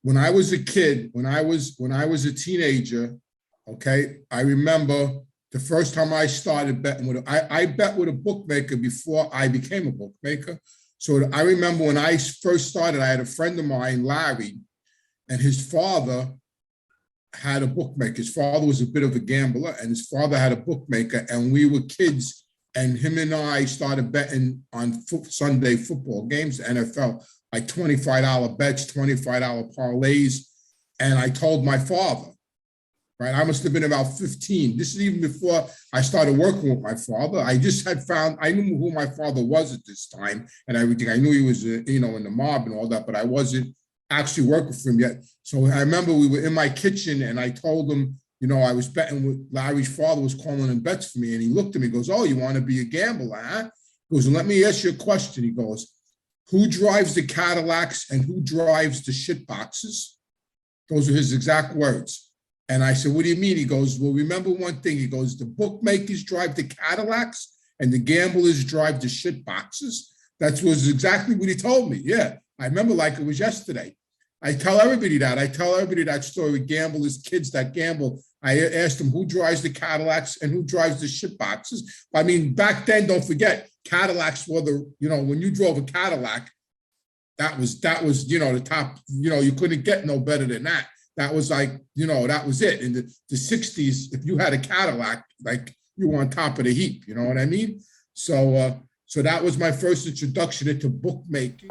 when I was a kid, when I was a teenager, okay, I remember the first time I started betting I bet with a bookmaker before I became a bookmaker. So I remember when I first started, I had a friend of mine, Larry, and his father had a bookmaker. His father was a bit of a gambler, and his father had a bookmaker, and we were kids, and him and I started betting on Sunday football games, NFL, like $25 bets, $25 parlays. And I told my father, right? I must have been about 15. This is even before I started working with my father. I just had found, I knew who my father was at this time and everything. I knew he was, in the mob and all that, but I wasn't actually working for him yet. So I remember we were in my kitchen and I told him, I was betting with Larry's father was calling in bets for me. And he looked at me, goes, "Oh, you want to be a gambler, huh?" He goes, "Let me ask you a question." He goes, "Who drives the Cadillacs and who drives the shit boxes?" Those are his exact words. And I said, "What do you mean?" He goes, "Well, remember one thing." He goes, "The bookmakers drive the Cadillacs and the gamblers drive the shit boxes." That was exactly what he told me. Yeah, I remember like it was yesterday. I tell everybody that. I tell everybody that story with gamblers, kids that gamble. I asked them who drives the Cadillacs and who drives the shit boxes. I mean, back then, don't forget, Cadillacs were when you drove a Cadillac, that was the top, you couldn't get no better than that. That was like, that was it. In the 60s, if you had a Cadillac, like you were on top of the heap, you know what I mean? So that was my first introduction into bookmaking.